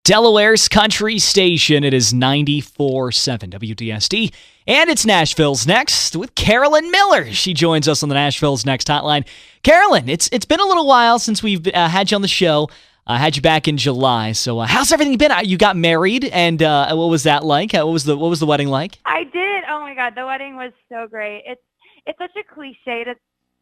Delaware's country station. It is 94.7 WDSD. And it's Nashville's Next with Carolyn Miller. She joins us on the Nashville's Next hotline. Carolyn, it's been a little while since we've had you on the show. I had you back in July. So how's everything been? You got married, and what was that like? What was the wedding like? I did. Oh my God, the wedding was so great. It's such a cliche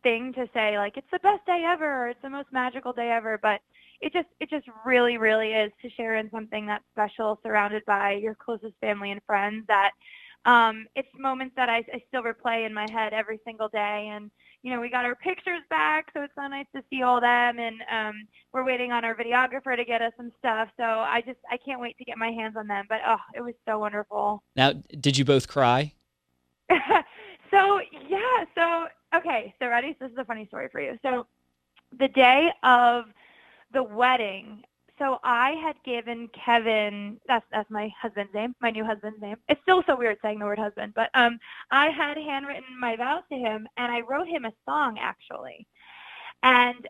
thing to say, like it's the best day ever, or it's the most magical day ever, but it just really, really is to share in something that's special, surrounded by your closest family and friends. That it's moments that I still replay in my head every single day. And we got our pictures back, so it's so nice to see all them. And we're waiting on our videographer to get us some stuff. So I can't wait to get my hands on them. But it was so wonderful. Now, did you both cry? Okay, so ready? So this is a funny story for you. So the day of the wedding, so I had given Kevin, that's my husband's name, my new husband's name. It's still so weird saying the word husband, but I had handwritten my vows to him, and I wrote him a song, actually. And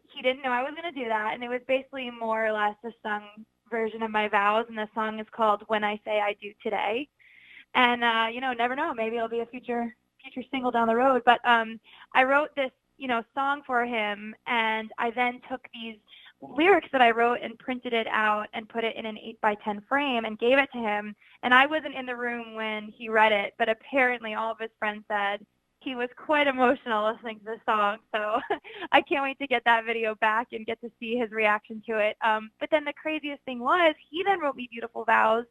he didn't know I was going to do that, and it was basically more or less a sung version of my vows, and the song is called When I Say I Do Today. And, never know, maybe it'll be a future single down the road. But I wrote this, song for him, and I then took these lyrics that I wrote and printed it out and put it in an 8x10 frame and gave it to him. And I wasn't in the room when he read it, but apparently all of his friends said he was quite emotional listening to the song. So I can't wait to get that video back and get to see his reaction to it. But then the craziest thing was he then wrote me beautiful vows.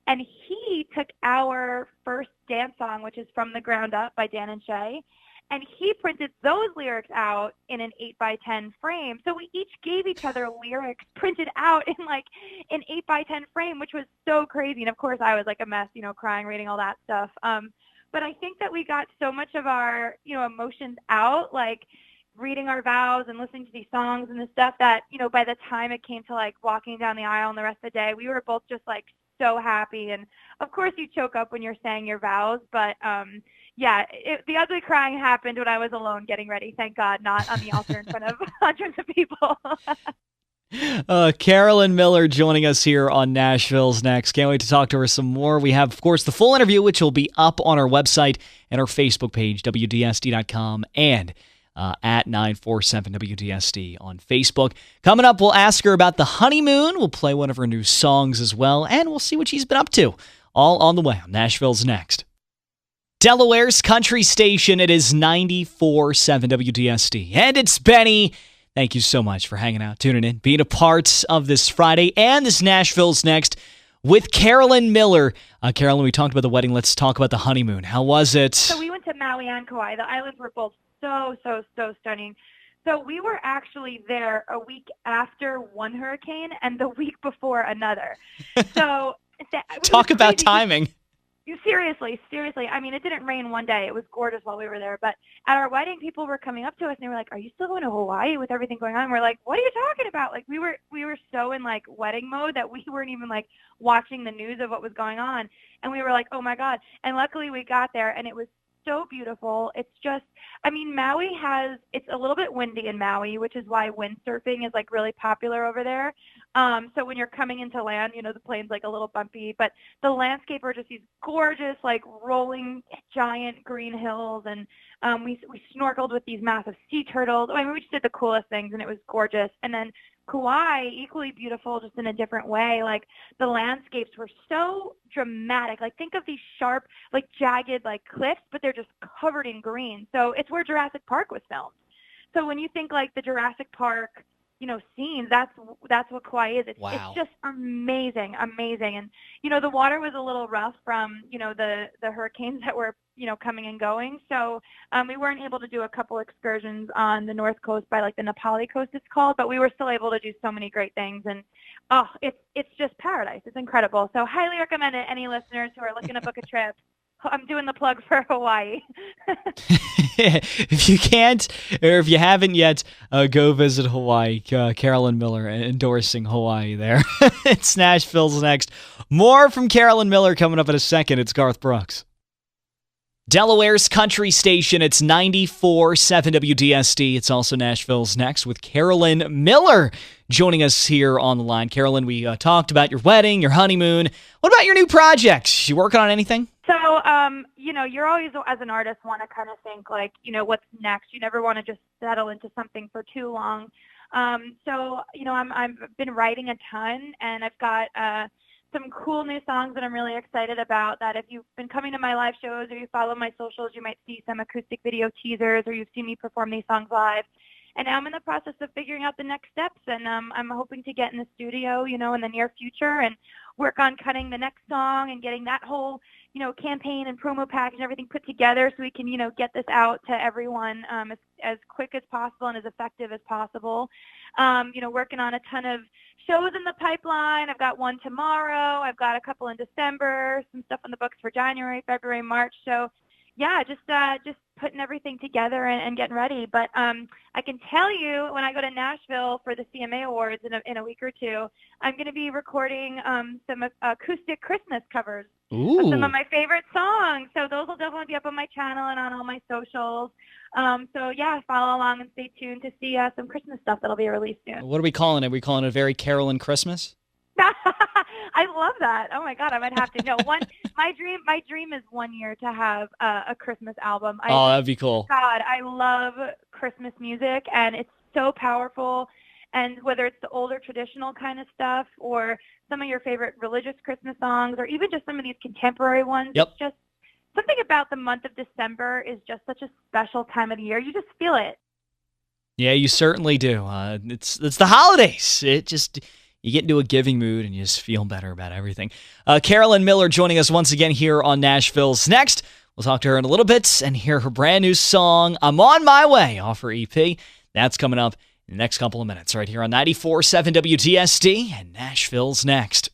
And he took our first dance song, which is From the Ground Up by Dan and Shay, and he printed those lyrics out in an 8x10 frame. So we each gave each other lyrics printed out in like an 8x10 frame, which was so crazy. And of course I was like a mess, crying, reading all that stuff. But I think that we got so much of our, emotions out, like reading our vows and listening to these songs and the stuff that, by the time it came to like walking down the aisle and the rest of the day, we were both just like so happy. And of course you choke up when you're saying your vows, but the ugly crying happened when I was alone getting ready, thank God, not on the altar in front of hundreds of people. Carolyn Miller joining us here on Nashville's Next. Can't wait to talk to her some more. We have, of course, the full interview, which will be up on our website and our Facebook page, WDSD.com, and at 947 WDSD on Facebook. Coming up, we'll ask her about the honeymoon. We'll play one of her new songs as well, and we'll see what she's been up to. All on the way on Nashville's Next. Delaware's country station. It is 94.7 WDSD. And it's Benny. Thank you so much for hanging out, tuning in, being a part of this Friday and this Nashville's Next with Carolyn Miller. Carolyn, we talked about the wedding. Let's talk about the honeymoon. How was it? So we went to Maui and Kauai. The islands were both so stunning. So we were actually there a week after one hurricane and the week before another. So talk about timing. Seriously. I mean, it didn't rain one day. It was gorgeous while we were there. But at our wedding, people were coming up to us and they were like, "Are you still going to Hawaii with everything going on?" And we're like, "What are you talking about?" Like we were so in like wedding mode that we weren't even like watching the news of what was going on. And we were like, "Oh my God." And luckily we got there and it was so beautiful. It's just, Maui it's a little bit windy in Maui, which is why windsurfing is like really popular over there. So when you're coming into land, the plane's like a little bumpy, but the landscape are just these gorgeous, like rolling giant green hills. And we snorkeled with these massive sea turtles. We just did the coolest things and it was gorgeous. And then Kauai, equally beautiful, just in a different way. Like the landscapes were so dramatic. Like think of these sharp, like jagged, like cliffs, but they're just covered in green. So it's where Jurassic Park was filmed. So when you think like the Jurassic Park, scenes, that's what Kauai is. It's just amazing. And, the water was a little rough from, the hurricanes that were, coming and going. So we weren't able to do a couple excursions on the North Coast by like the Napali Coast it's called, but we were still able to do so many great things. And, it's just paradise. It's incredible. So highly recommend it. Any listeners who are looking to book a trip, I'm doing the plug for Hawaii. If you can't, or if you haven't yet, go visit Hawaii. Carolyn Miller endorsing Hawaii there. It's Nashville's Next. More from Carolyn Miller coming up in a second. It's Garth Brooks. Delaware's country station. It's 94.7 WDSD. It's also Nashville's Next with Carolyn Miller joining us here on the line. Carolyn, we talked about your wedding, your honeymoon. What about your new projects? You working on anything? So, you're always, as an artist, want to kind of think like, what's next. You never want to just settle into something for too long. I've been writing a ton, and I've got some cool new songs that I'm really excited about, that if you've been coming to my live shows or you follow my socials, you might see some acoustic video teasers, or you've seen me perform these songs live. And now I'm in the process of figuring out the next steps, and I'm hoping to get in the studio, in the near future and work on cutting the next song and getting that whole, campaign and promo package and everything put together so we can, get this out to everyone as quick as possible and as effective as possible. Working on a ton of shows in the pipeline. I've got one tomorrow. I've got a couple in December, some stuff on the books for January, February, March. So, yeah, just putting everything together and getting ready. But I can tell you, when I go to Nashville for the CMA Awards in a week or two, I'm going to be recording some acoustic Christmas covers of some of my favorite songs. So those will definitely be up on my channel and on all my socials. Follow along and stay tuned to see some Christmas stuff that'll be released soon. What are we calling it? Are we calling it a very Carolyn Christmas? I love that. Oh my God, I might have to. No, my dream is 1 year to have a Christmas album. That'd be cool. God, I love Christmas music, and it's so powerful. And whether it's the older traditional kind of stuff, or some of your favorite religious Christmas songs, or even just some of these contemporary ones, Yep. It's just something about the month of December is just such a special time of the year. You just feel it. Yeah, you certainly do. It's the holidays. You get into a giving mood and you just feel better about everything. Carolyn Miller joining us once again here on Nashville's Next. We'll talk to her in a little bit and hear her brand new song, I'm On My Way, off her EP. That's coming up in the next couple of minutes right here on 94.7 WDSD and Nashville's Next.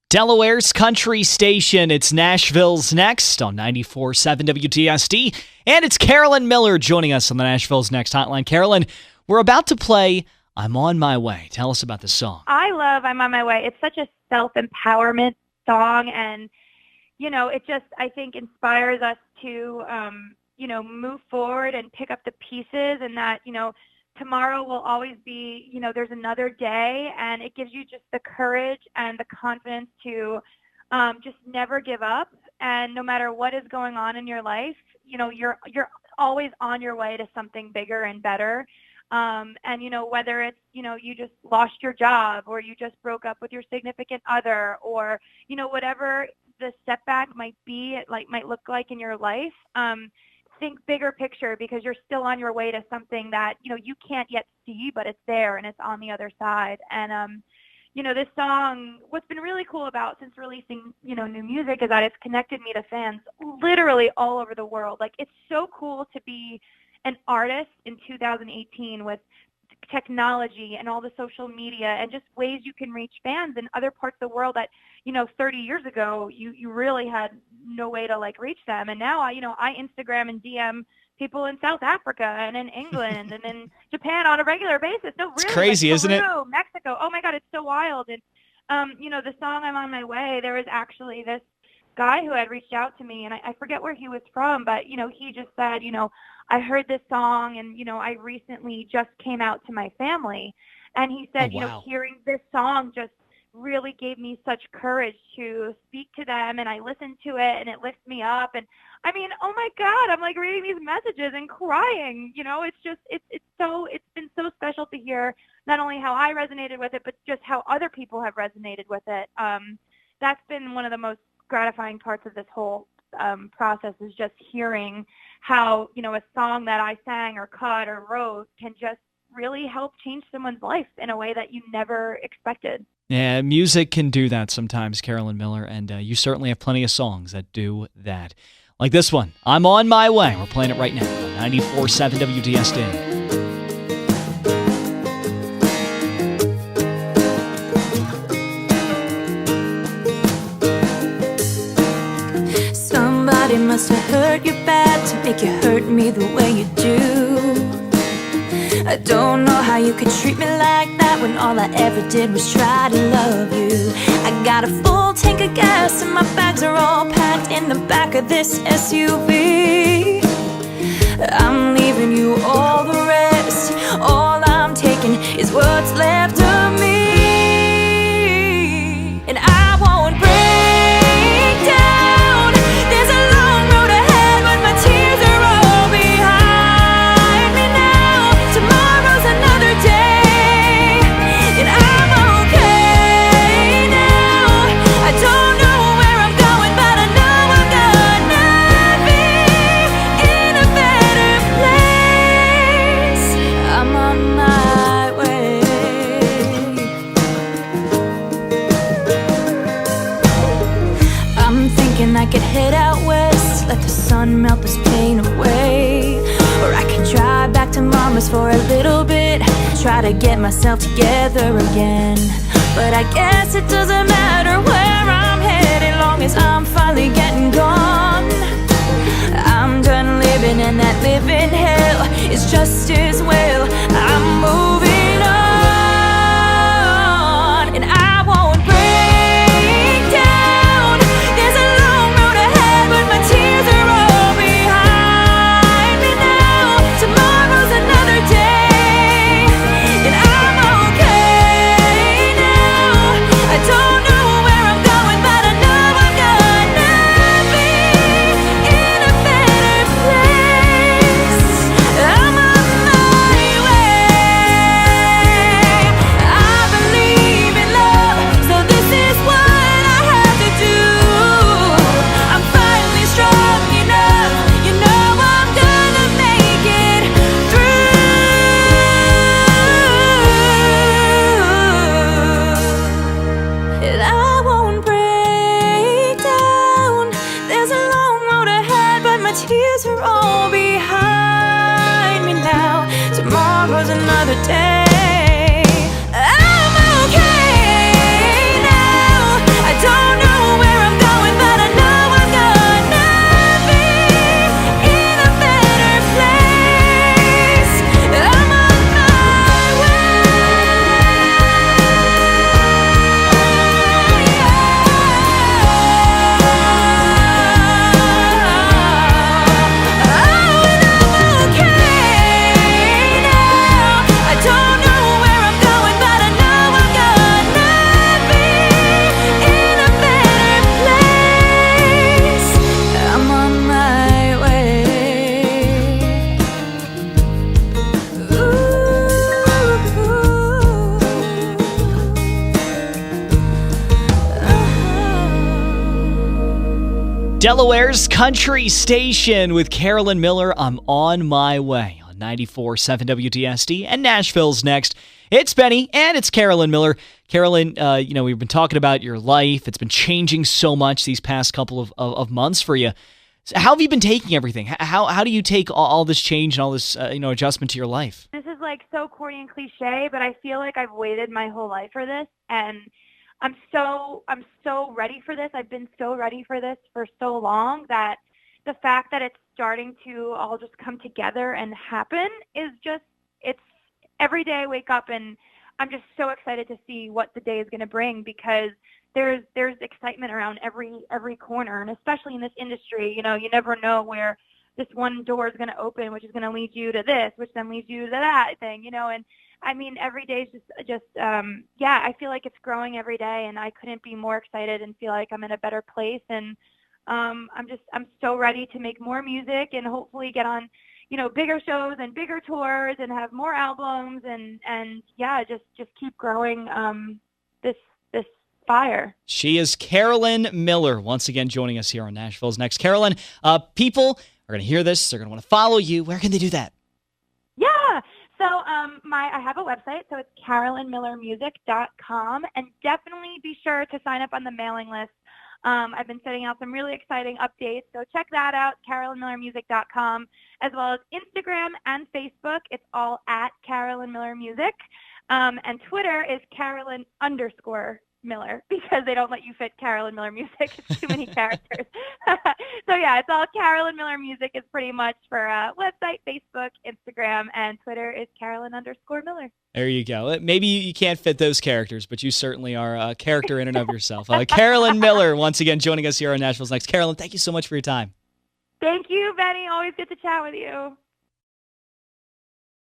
Delaware's country station. It's Nashville's Next on 94.7 WDSD. And it's Carolyn Miller joining us on the Nashville's Next hotline. Carolyn, we're about to play I'm On My Way. Tell us about this song. I love I'm On My Way. It's such a self-empowerment song, and, it just, I think, inspires us to, move forward and pick up the pieces, and that, tomorrow will always be, there's another day, and it gives you just the courage and the confidence to just never give up. And no matter what is going on in your life, you're always on your way to something bigger and better. Whether it's, you just lost your job, or you just broke up with your significant other, or, whatever the setback might be, it might look like in your life, think bigger picture, because you're still on your way to something that, you can't yet see, but it's there and it's on the other side. And, this song, what's been really cool about since releasing, new music, is that it's connected me to fans literally all over the world. Like, it's so cool to be an artist in 2018 with technology and all the social media and just ways you can reach fans in other parts of the world that, 30 years ago, you really had no way to reach them. And now I Instagram and DM people in South Africa and in England and in Japan on a regular basis. No, really, it's crazy, isn't it? Mexico. Oh my God, it's so wild. And, the song I'm On My Way, there was actually this guy who had reached out to me, and I forget where he was from, but, he just said, I heard this song, and, I recently just came out to my family. And he said, wow. Hearing this song just really gave me such courage to speak to them, and I listened to it, and it lifts me up. And I mean, oh my God, I'm reading these messages and crying. It's been so special to hear not only how I resonated with it, but just how other people have resonated with it. That's been one of the most gratifying parts of this whole process, is just hearing how, a song that I sang or cut or wrote can just really help change someone's life in a way that you never expected. Yeah, music can do that sometimes, Carolyn Miller, and you certainly have plenty of songs that do that. Like this one, I'm On My Way. We're playing it right now on 94.7 WDSD. Somebody must have hurt you bad to make you hurt me the way you do. I don't know how you could treat me like that when all I ever did was try to love you. I got a full tank of gas and my bags are all packed in the back of this SUV. I'm leaving you all the rest. All I'm taking is what's left of me. And I won't break down. There's a long road ahead, but my tears are all behind me now. Tomorrow's another day, and I'm okay now. I don't know where I'm going, but I know I'm gonna be in a better place. I'm on my way. I'm thinking I could head out west, let the sun melt this pain away. Or I could drive back to mama's for a little bit, try to get myself together again. But I guess it doesn't matter where I'm headed, long as I'm finally getting gone. I'm done living, and that living hell is just as well. I'm moving on, and I won't break down. There's a long road ahead, but my tears are all behind me now. Tomorrow's another day, and I'm okay now. I don't know where I'm going, but I know I'm gonna be in a better place. I'm on my way. I believe in love, so this is what I have to do. I'm finally strong enough, you know I'm gonna make it through. And I won't break down. There's a long road ahead, but my tears are all behind me now. Tomorrow's another day. I'm okay now. I don't know where I'm going, but I know I'm gonna be in a better place. I'm on my Delaware's country station with Carolyn Miller. I'm on my way on 94.7 WDSD, and Nashville's next. It's Benny, and it's Carolyn Miller. Carolyn, we've been talking about your life. It's been changing so much these past couple of months for you. So how have you been taking everything? How do you take all this change and all this adjustment to your life? This is like so corny and cliche, but I feel like I've waited my whole life for this, and I'm so ready for this. I've been so ready for this for so long that the fact that it's starting to all just come together and happen is just, it's every day I wake up and I'm just so excited to see what the day is going to bring, because there's excitement around every corner, and especially in this industry, you never know where this one door is going to open, which is going to lead you to this, which then leads you to that thing, and I mean, every day is just I feel like it's growing every day, and I couldn't be more excited and feel like I'm in a better place. And I'm so ready to make more music and hopefully get on, bigger shows and bigger tours and have more albums and just keep growing this fire. She is Carolyn Miller, once again joining us here on Nashville's Next. Carolyn, people are going to hear this. They're going to want to follow you. Where can they do that? Yeah. So I have a website, so it's carolynmillermusic.com, and definitely be sure to sign up on the mailing list. I've been sending out some really exciting updates, so check that out, carolynmillermusic.com, as well as Instagram and Facebook. It's all at Carolyn Miller Music, and Twitter is Carolyn_Miller. Miller because they don't let you fit Carolyn Miller Music. It's too many characters. So yeah, it's all Carolyn Miller Music is pretty much for website, Facebook, Instagram, and Twitter is Carolyn_Miller. There you go. Maybe you can't fit those characters, but you certainly are a character in and of yourself. Carolyn Miller, once again, joining us here on Nashville's Next. Carolyn, thank you so much for your time. Thank you, Benny. Always good to chat with you.